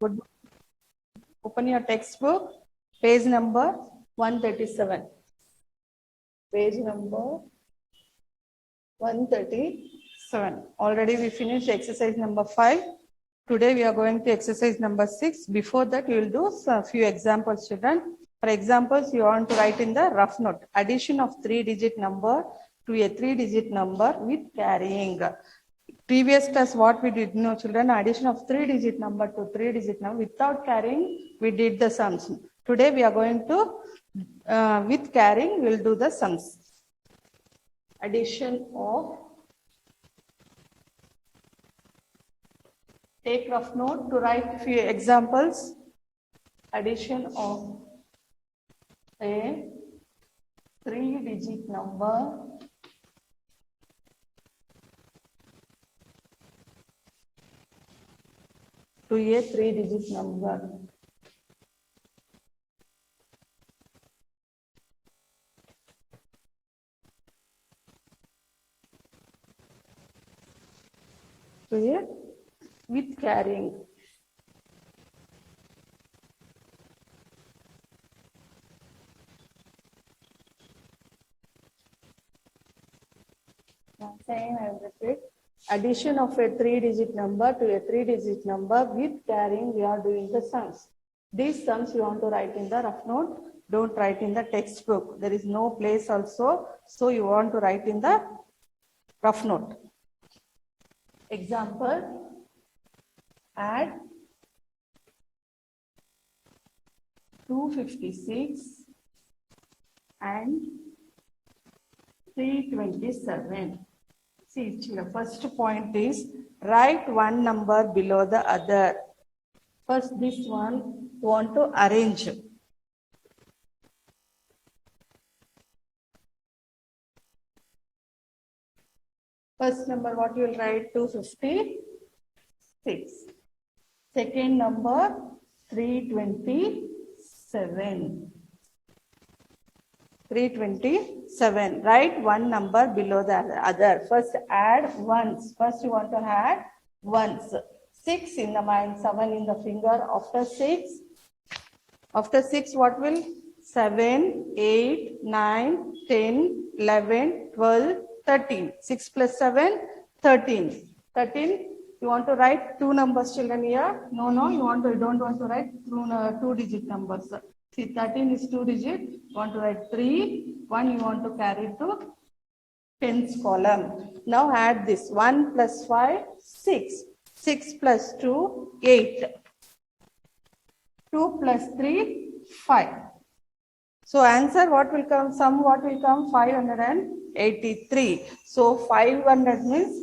Good. Open your textbook, page number 137. Page number 137. Already we finished exercise number 5. Today we are going to exercise number 6. Before that, we will do a few examples, children. For examples, you want to write in the rough note. Addition of 3-digit number to a 3-digit number with carrying. Previous class, what we did, no children, addition of 3-digit number to 3-digit number without carrying, we did the sums. Today we are going to, with carrying, we will do the sums. Addition of, take rough note to write few examples. Addition of a 3-digit number to a 3-digit number. To a, with carrying. Same, I will repeat. Addition of a 3-digit number to a 3-digit number with carrying, we are doing the sums. These sums you want to write in the rough note. Don't write in the textbook. There is no place also. So you want to write in the rough note. Example, add 256 and 327. See, the first point is write one number below the other. First, this one want to arrange. First number, what you will write? 256. Second number, 327. 327. Write one number below the other. First add ones. First you want to add ones. 6 in the mind, 7 in the finger. After 6 what will? 7, 8, 9, 10, 11, 12, 13. 6 plus 7, 13. 13. You want to write two numbers, children, here? No, you don't want to write two-digit numbers. See, 13 is 2-digit. You want to write 3. 1 you want to carry to tens column. Now add this. 1 plus 5, 6. 6 plus 2, 8. 2 plus 3, 5. So answer what will come? Sum what will come? 583. So 500 means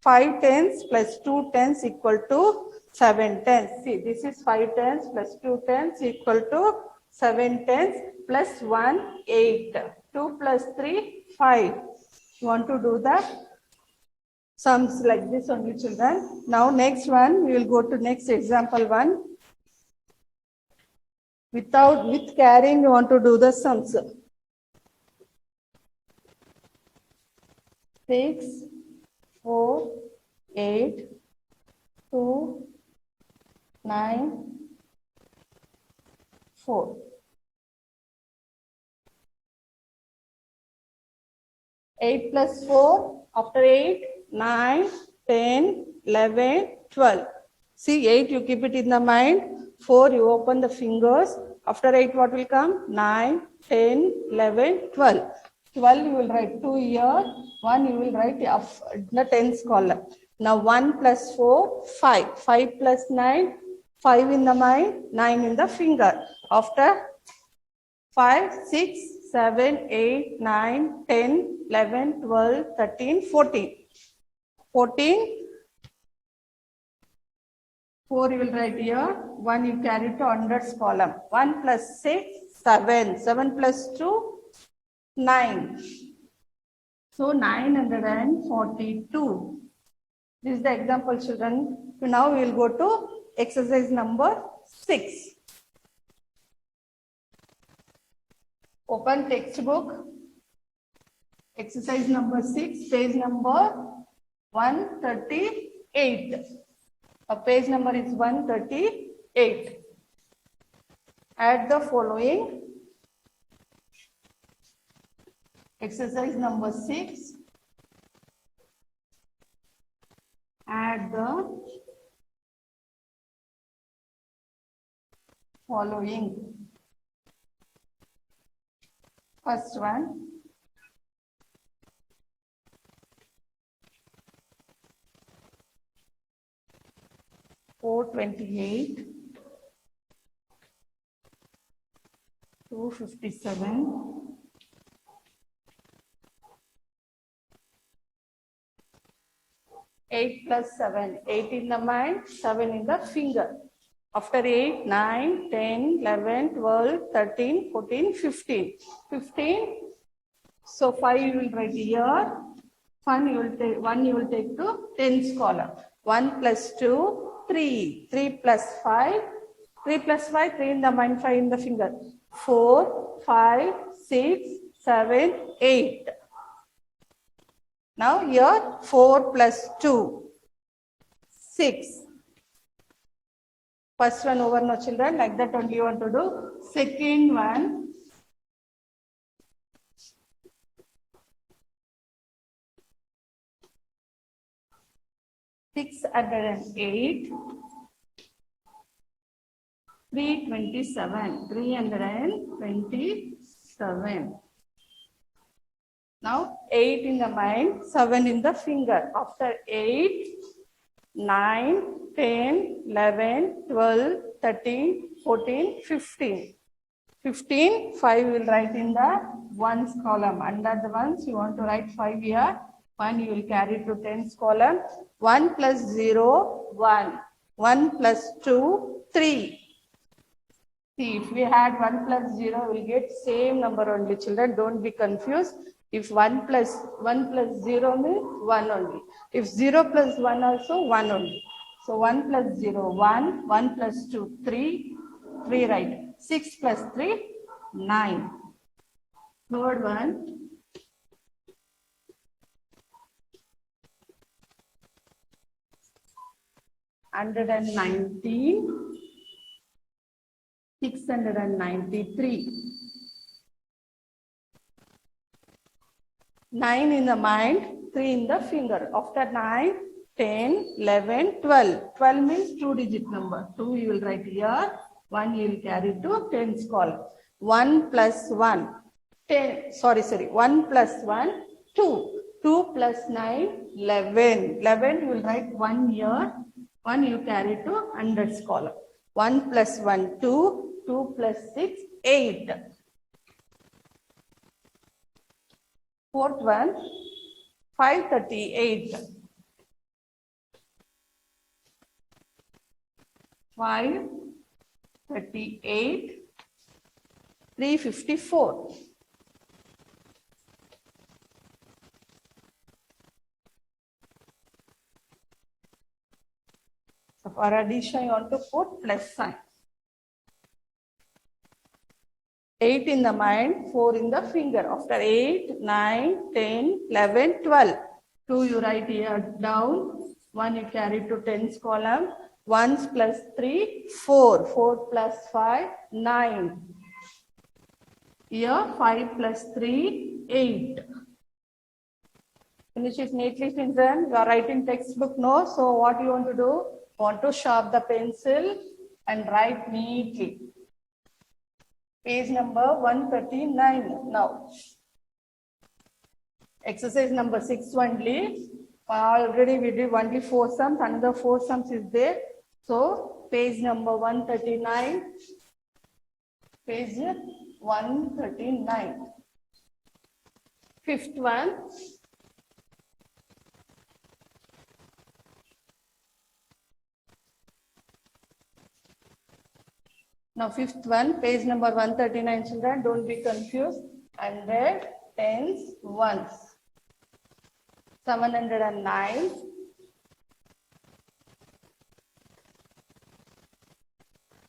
5 tens plus 2 tens equal to 7 tens. See, this is 5 tens plus 2 tens equal to 7 tens plus 1, 8. 2 plus 3, 5. You want to do the sums like this only, children. Now next one, we will go to next example 1. With carrying, you want to do the sums. 6, 4, 8, 2, 9, 4. 8 plus 4, after 8, 9, 10, 11, 12. See, 8 you keep it in the mind. 4 you open the fingers. After 8 what will come? 9, 10, 11, 12. 12 you will write 2 here. 1 you will write in the tens column. Now 1 plus 4, 5. 5 plus 9, 5 in the mind, 9 in the finger. After 5, 6, 7, 8, 9, 10, 11, 12, 13, 14. 14. 4 you will write here. 1 you carry to hundreds column. 1 plus 6, 7. 7 plus 2, 9. So 942. This is the example, children. So now we will go to exercise number 6. Open textbook. Exercise number 6, page number 138. Page number is 138. 8. Add the following. Exercise number 6. Add the following. First one. 428, 257, 8 plus 7, 8 in the mind, 7 in the finger. After 8, 9, 10, 11, 12, 13, 14, 15. 15. So 5 you will write here. 1 you will take to tens column. 1 plus 2, 3. 3 plus 5. 3 plus 5, 3 in the mind, 5 in the finger. 4, 5, 6, 7, 8. Now here 4 plus 2, 6. First one over, no children, like that only you want to do. Second one, six hundred and 327, 327. Now 8 in the mind, 7 in the finger. After 8, 9, 10, 11, 12, 13, 14, 15. 15, 5 will write in the ones column. Under the ones, you want to write 5 here. 1 you will carry to tens column. 1 plus 0, 1. 1 plus 2, 3. See, if we had 1 plus 0, we'll get same number only, children. Don't be confused. If 1 plus 0 means 1 only. If 0 plus 1 also, 1 only. So 1 plus 0, 1. 1 plus 2, 3. 3 right. 6 plus 3, 9. Third one. Hundred and 19. 693. 9 in the mind, 3 in the finger. After 9, 10, 11, 12. 12 means 2-digit number. 2 you will write here. 1 you will carry to tens column. 1 plus 1. 10, sorry. 1 plus 1, 2. 2 plus 9, 11. 11 you will write 1 here. 1 you carry to hundreds column. 1 plus 1, 2. 2 plus 6, 8. Fourth one, 538. 538, 354. So for addition, you want to put plus sign. 8 in the mind, 4 in the finger. After 8, 9, 10, 11, 12. 2 you write here down. 1 you carry to tens column. 1 plus 3, 4. 4 plus 5, 9. Here 5 plus 3, 8. Finish it neatly, children. You are writing textbook, no? So what you want to do? Want to sharpen the pencil and write neatly. Page number 139 now. Exercise number 6 only. Already we did only 4 sums. Another 4 sums is there. So page number 139. Page 139. Fifth one. Now fifth one, page number 139, children, don't be confused. 100, tens, ones. 709.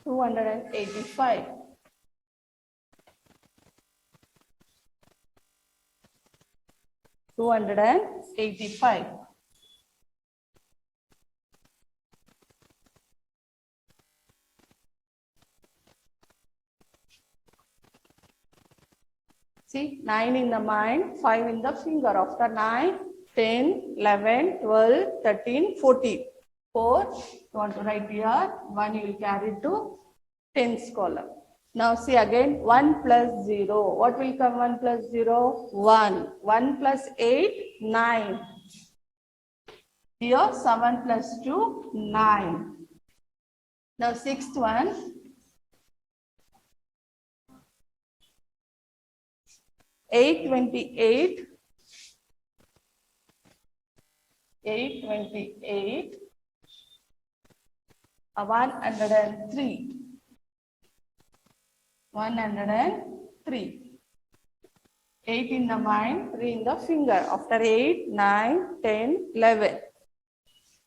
285. 285. See, 9 in the mind, 5 in the finger. After 9, 10, 11, 12, 13, 14. 4, you want to write here, 1 you will carry to tens column. Now see again, 1 plus 0. What will come 1 plus 0? 1. 1 plus 8, 9. Here 7 plus 2, 9. Now sixth one, 828, 828, 103, 103. 8 in the mind, 3 in the finger. After 8, 9, 10, 11.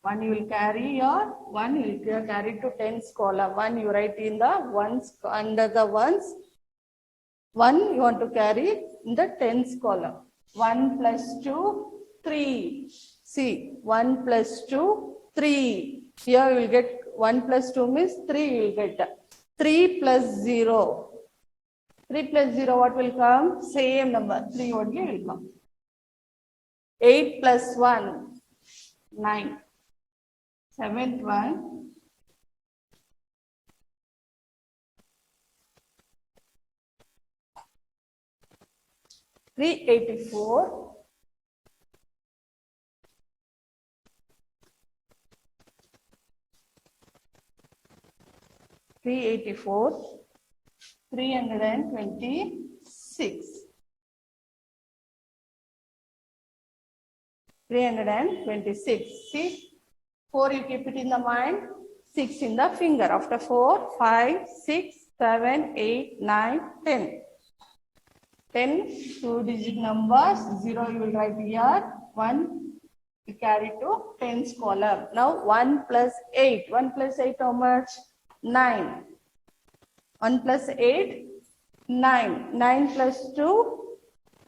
1 you will carry your 1 you will carry to tens column. 1 you write in the ones under the ones. 1 you want to carry in the tens column. 1 plus 2, 3. See, 1 plus 2, 3. Here you will get 1 plus 2 means 3 you will get. 3 plus 0. 3 plus 0 what will come? Same number. 3 only will come. 8 plus 1, 9. Seventh one, 384. 384, 326. 326. See, 4 you keep it in the mind, 6 in the finger. After 4, 5, 6, 7, 8, 9, 10. 10 two-digit numbers, 0 you will write here, 1 you carry to tens column. Now 1 plus 8. 1 plus 8 how much? 9. 1 plus 8, 9. 9 plus 2,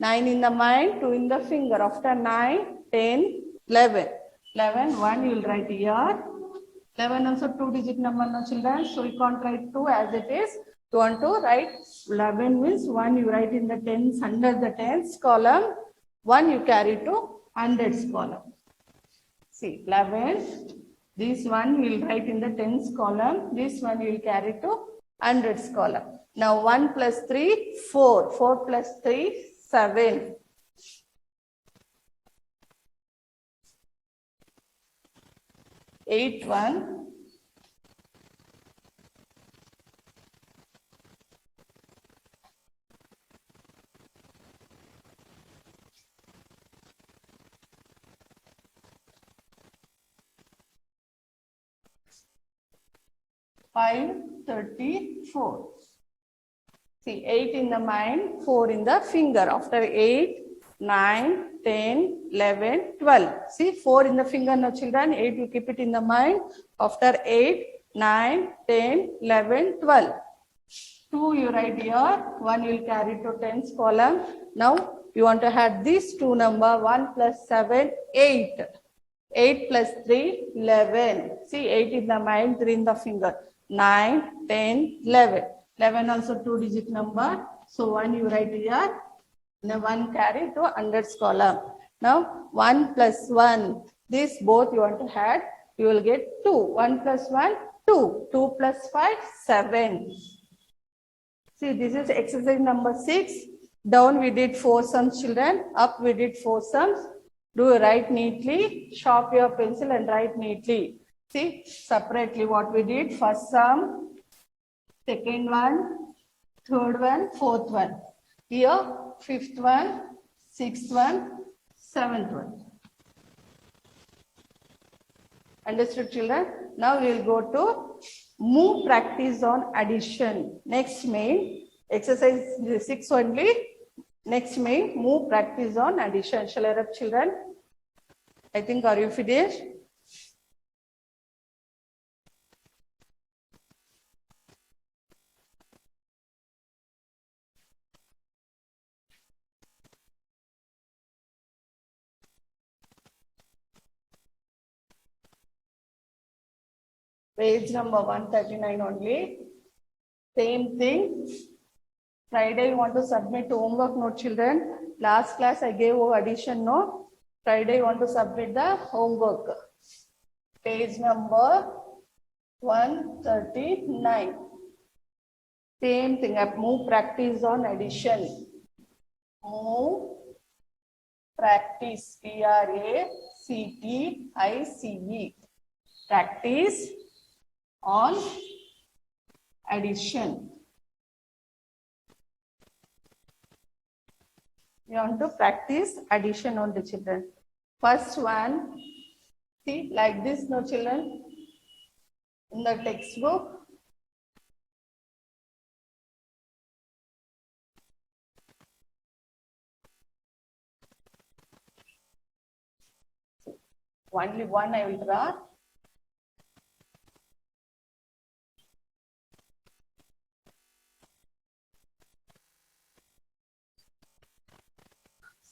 9 in the mind, 2 in the finger. After 9, 10, 11. 11, 1 you will write here. 11 also two-digit number, no children. So you can't write 2 as it is. You want to write 11 means 1 you write in the tens, under the tens column. 1 you carry to hundreds column. See, 11. This one you will write in the tens column. This one you will carry to hundreds column. Now 1 plus 3, 4. 4 plus 3, 7. 8, 1. 534. See, 8 in the mind, 4 in the finger. After 8, 9, 10, 11, 12. See, 4 in the finger, no children. 8 you keep it in the mind. After 8, 9, 10, 11, 12. 2 you write here. 1 you will carry to tens column. Now you want to add these two number. 1 plus 7, 8. 8 plus 3, 11. See, 8 in the mind, 3 in the finger. 9, 10, 11. 11 also two-digit number. So 1 you write here. Now 1 carry to hundreds column. Now 1 plus 1. This both you want to add. You will get 2. 1 plus 1, 2. 2 plus 5, 7. See, this is exercise number 6. Down we did 4 sums, children. Up we did 4 sums. Do write neatly. Sharp your pencil and write neatly. See, separately what we did. First sum, second one, third one, fourth one. Here, fifth one, sixth one, seventh one. Understood, children? Now we will go to move practice on addition. Next main, exercise 6 only. Next main, move practice on addition. Shall I wrap, children? I think, are you finished? Page number 139 only. Same thing. Friday you want to submit homework, no children. Last class I gave addition, no. Friday you want to submit the homework. Page number 139. Same thing, move practice on addition. Move practice, practice. Practice on addition. You want to practice addition on the children. First one, see like this, no children, in the textbook. Only one I will draw.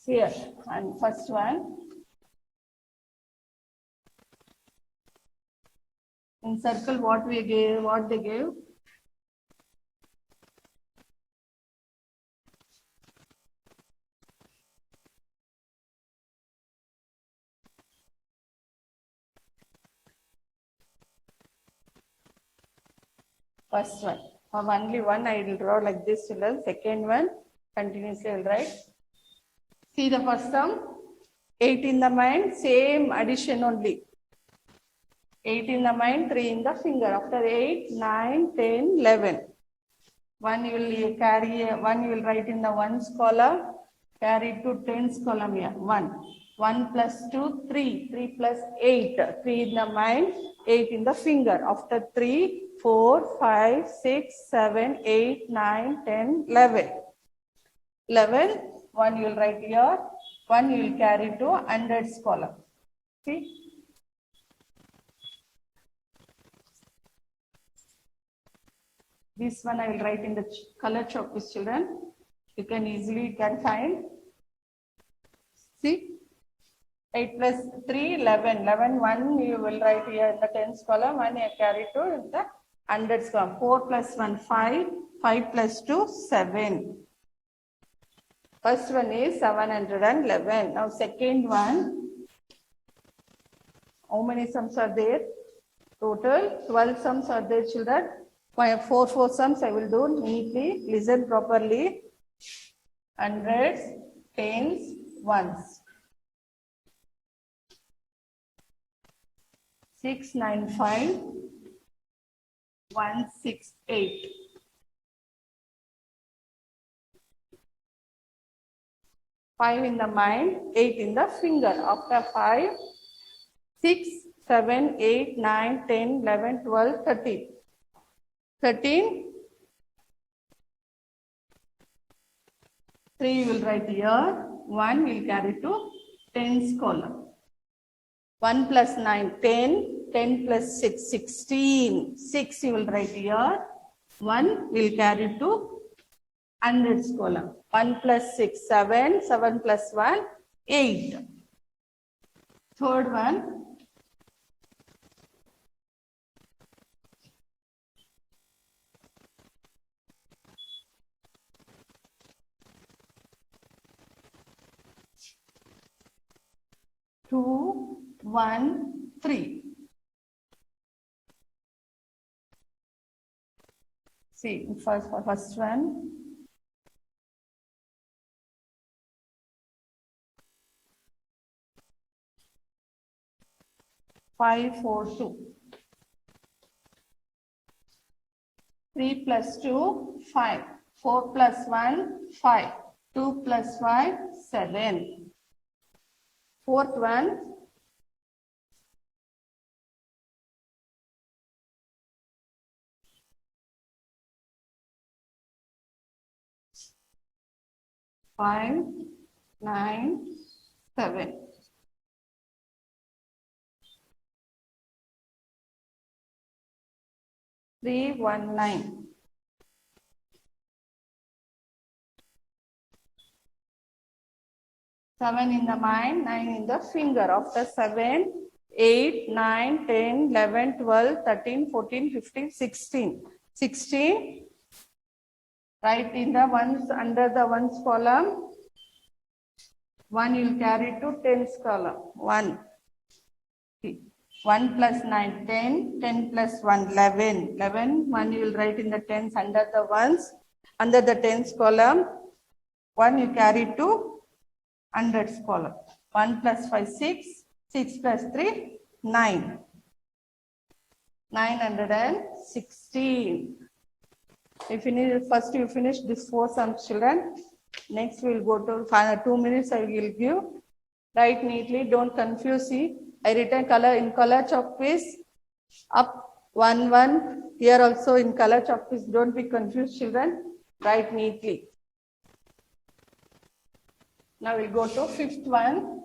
Here, and first one. In circle, what we gave, what they gave. First one. Only one I will draw like this, children. Second one, continuously I will write. See the first sum. 8 in the mind, same addition only. 8 in the mind, 3 in the finger. After 8, 9, 10, 11. One you will carry, one you will write in the ones column, carry to tens column here. 1. 1 plus 2, 3. 3 plus 8. 3 in the mind, 8 in the finger. After 3, 4, 5, 6, 7, 8, 9, 10, 11. 11, 1 you will write here, 1 you will carry to hundreds column. See? This one I will write in the color chalk with children. You can easily find. See? 8 plus 3, 11. 11, 1 you will write here in the tens column, 1 you carry to in the hundreds column. 4 plus 1, 5. 5 plus 2, 7. First one is 711. Now second one, how many sums are there? Total 12 sums are there, children. 4 sums I will do neatly. Listen properly. Hundreds, tens, ones. 695, 168. 5 in the mind, 8 in the finger. After 5, 6, 7, 8, 9, 10, 11, 12, 13. 13, 3 you will write here, 1 will carry to tens column. 1 plus 9, 10, 10 plus 6, 16. 6 you will write here, 1 will carry to hundreds column. 1 plus 6, 7, 7 plus 1, 8. Third one, 2, 1, 3. See, first one. Five, 4, 2. 3 plus 2, 5. 4 plus 1, 5. 2 plus 5, 7. Fourth one, 5, 9, 7. 3, 1, 9. 7 in the mind, 9 in the finger. After 7, 8, 9, 10, 11, 12, 13, 14, 15, 16. 16, Write in the ones under the ones column. 1 you will carry to tens column. 1. 1 plus 9, 10. 10 plus 1, 11. 11. 1 you will write in the tens under the ones. Under the tens column. 1 you carry to hundreds column. 1 plus 5, 6. 6 plus 3, 9. 916. First you finish this 4 sums, children. Next we will go to 2 minutes I will give. Write neatly, don't confuse. See, I written color in color chalk piece. Up 1 1. Here also in color chalk piece. Don't be confused, children. Write neatly. Now we'll go to 5th one.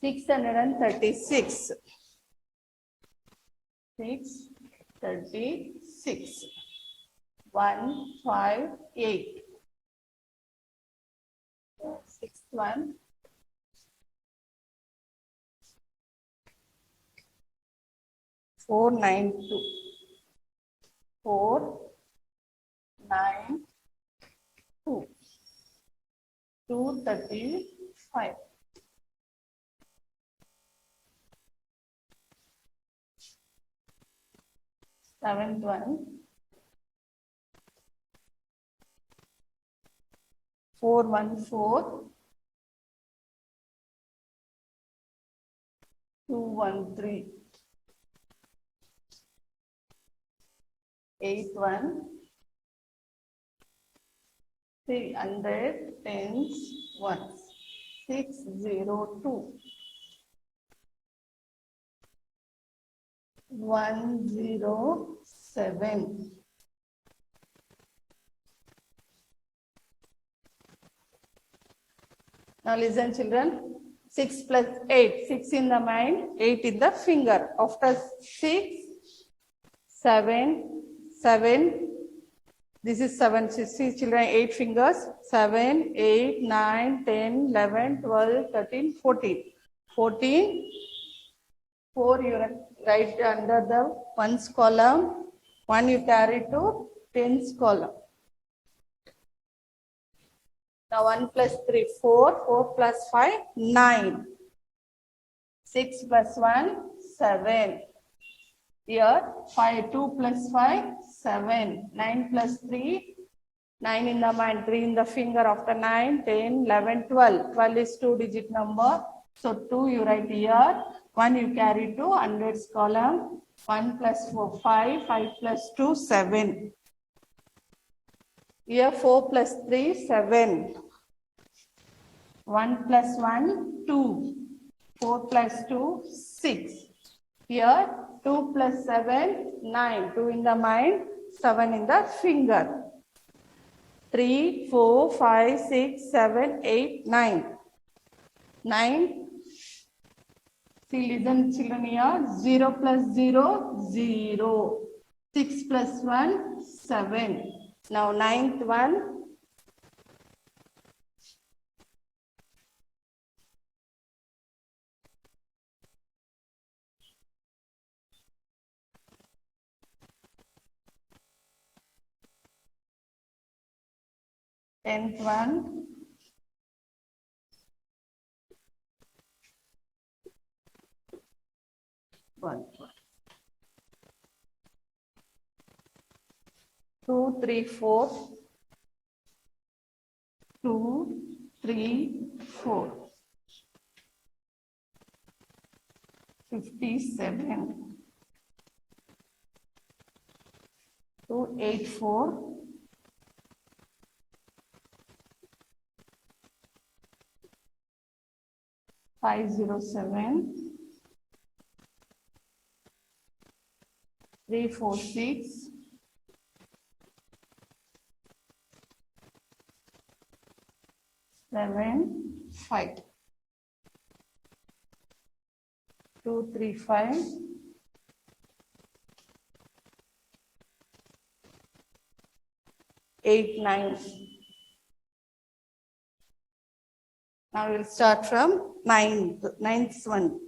Six 636. 158. 6th one. 492. 492. 235. 7th one. 414. 213. 8th one. 300 tens ones. 602. 107. Now listen, children. 6 plus 8. 6 in the mind, 8 in the finger. After 6, 7, 7. This is 7. See, children, 8 fingers. 7, 8, 9, 10, 11, 12, 13, 14. 14. 4 you write under the ones column. 1 you carry to tens column. Now 1 plus 3, 4. 4 plus 5, 9. 6 plus 1, 7. Here 5, 2 plus 5, 7. 9 plus 3, 9 in the mind, 3 in the finger. After 9, 10, 11, 12. 12 is 2-digit number. So 2 you write here. 1 you carry to hundreds column. 1 plus 4, 5. 5 plus 2, 7. Here 4 plus 3, 7. 1 plus 1, 2. 4 plus 2, 6. Here 2 plus 7, 9. 2 in the mind, 7 in the finger. 3, 4, 5, 6, 7, 8, 9. 9. See, listen, children here. 0 plus 0, 0. 6 plus 1, 7. Now, 9th one. 10th one. 1. 2, 3, 4. 2, 3, 4. 57. 2, 8, 4. 507. 3, 4, 6. 7, 5. 2, 3, 5. 8, 9. Now we'll start from ninth one.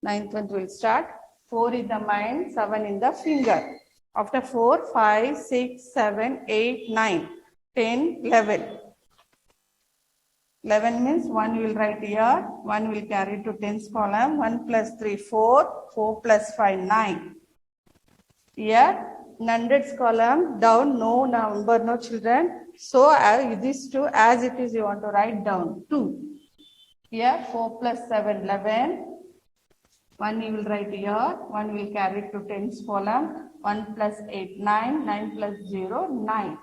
Ninth one will start. 4 in the mind, 7 in the finger. After 4, 5, 6, 7, 8, 9, 10, 11. 11 means 1 will write here, 1 will carry to tens column, 1 plus 3, 4, 4 plus 5, 9. Here, in hundreds column, down, no number, no children. So, these two, as it is, you want to write down 2. Here, 4 plus 7, 11. 1 you will write here, 1 will carry to tens column, 1 plus 8, 9, 9 plus 0, 9.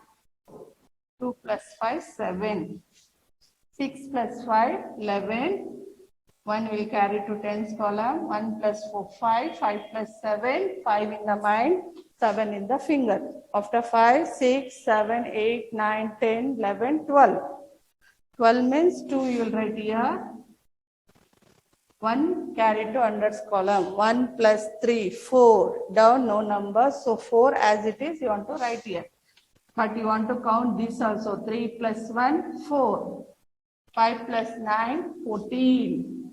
2 plus 5, 7. 6 plus 5, 11. 1 will carry to tens column. 1 plus 4, 5. 5 plus 7, 5 in the mind, 7 in the finger. After 5, 6, 7, 8, 9, 10, 11, 12. 12 means 2 you will write here. 1 carry to hundreds column. 1 plus 3, 4. Down, no number. So 4 as it is, you want to write here. But you want to count this also. 3 plus 1, 4. 5 plus 9, 14.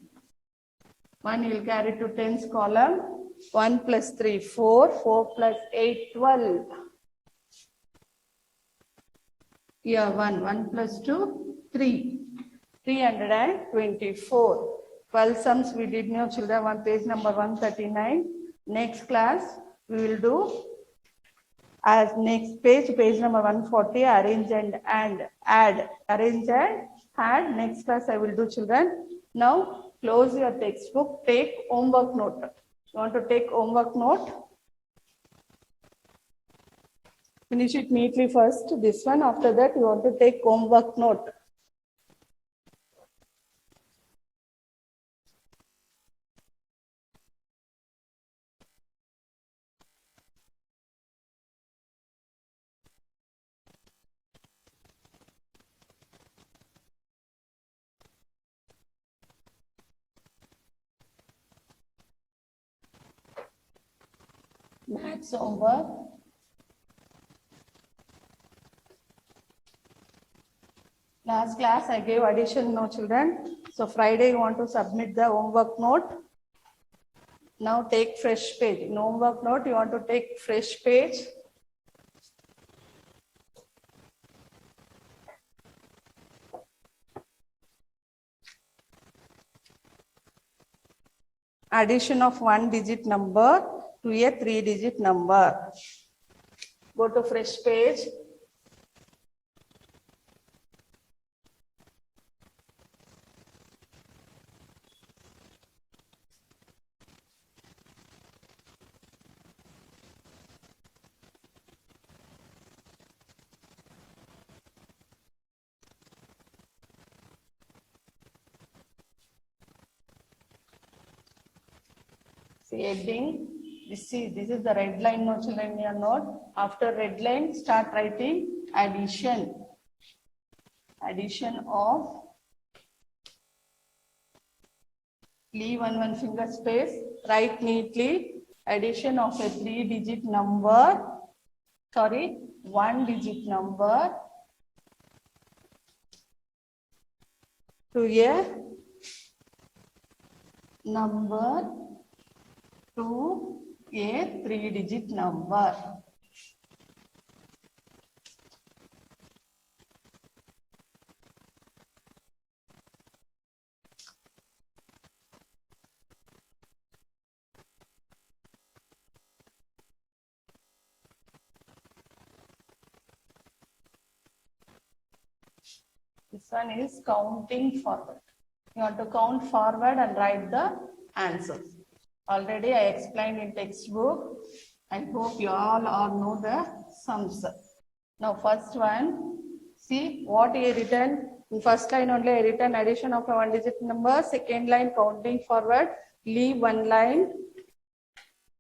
1 will carry to tens column. 1 plus 3, 4. 4 plus 8, 12. Here 1. 1 plus 2, 3. 324. 12 sums we did know, children, on page number 139. Next class, we will do as next page, page number 140, arrange and add. Arrange and add. Next class I will do, children. Now, close your textbook, take homework note. You want to take homework note? Finish it neatly first, this one. After that, you want to take homework note. Maths homework. Last class I gave addition, no children. So Friday you want to submit the homework note. Now take fresh page. In homework note you want to take fresh page. Addition of 1-digit number to a 3-digit number. Go to fresh page. See heading. This is the red line, no children, in your note. After red line, start writing addition. Addition of, leave one finger space, write neatly. Addition of a 3-digit number, 1-digit number to a number to a 3-digit number. This one is counting forward. You want to count forward and write the answers. Already I explained in textbook. I hope you all know the sums. Now first one, see what I written. In first line only I written addition of a 1-digit number. Second line counting forward. Leave one line.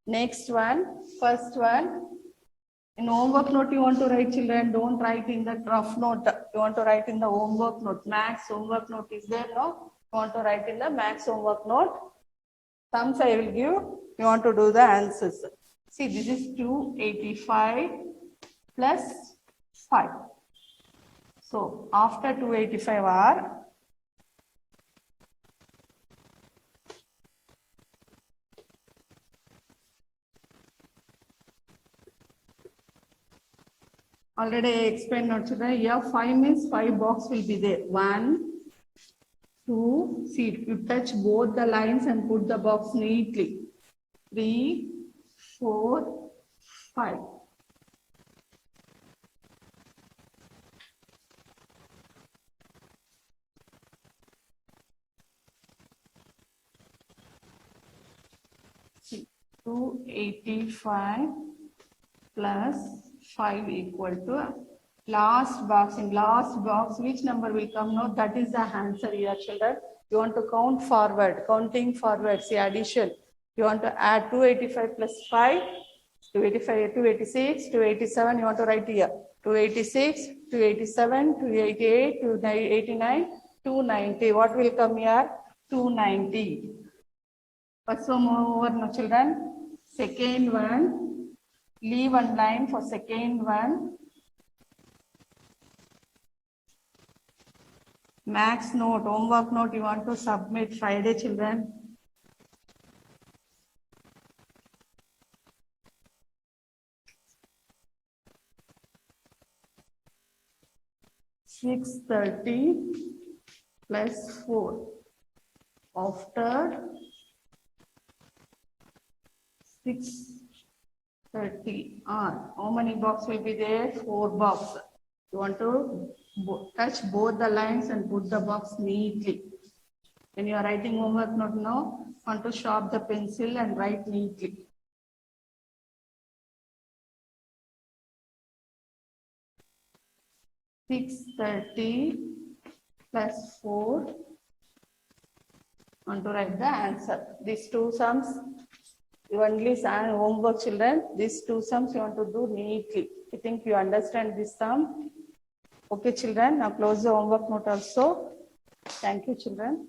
Next one, first one. In homework note you want to write, children, don't write in the rough note. You want to write in the homework note. Max homework note is there, no? You want to write in the max homework note. Sums I will give. You want to do the answers. See, this is 285 plus 5. So after 285 are already I explained now children. Here 5 means 5 box will be there. 1, 2, see, you touch both the lines and put the box neatly. 3, 4, 5. See, 285 plus 5 equal to last box. In last box, which number will come now? That is the answer here, children. You want to count forward, counting forward, see addition. You want to add 285 plus 5, 285, 286, 287, you want to write here. 286, 287, 288, 289, 290. What will come here? 290. First one over now, children. Second one, leave one line for second one. Max note, homework note you want to submit Friday, children. $630 plus 4. After 630 how many box will be there? 4 box. You want to touch both the lines and put the box neatly. When you are writing homework note now, want to sharpen the pencil and write neatly. $630 plus 4. Want to write the answer. These two sums, you only homework children. These two sums you want to do neatly. I think you understand this sum. Okay children, now close the homework note also. Thank you children.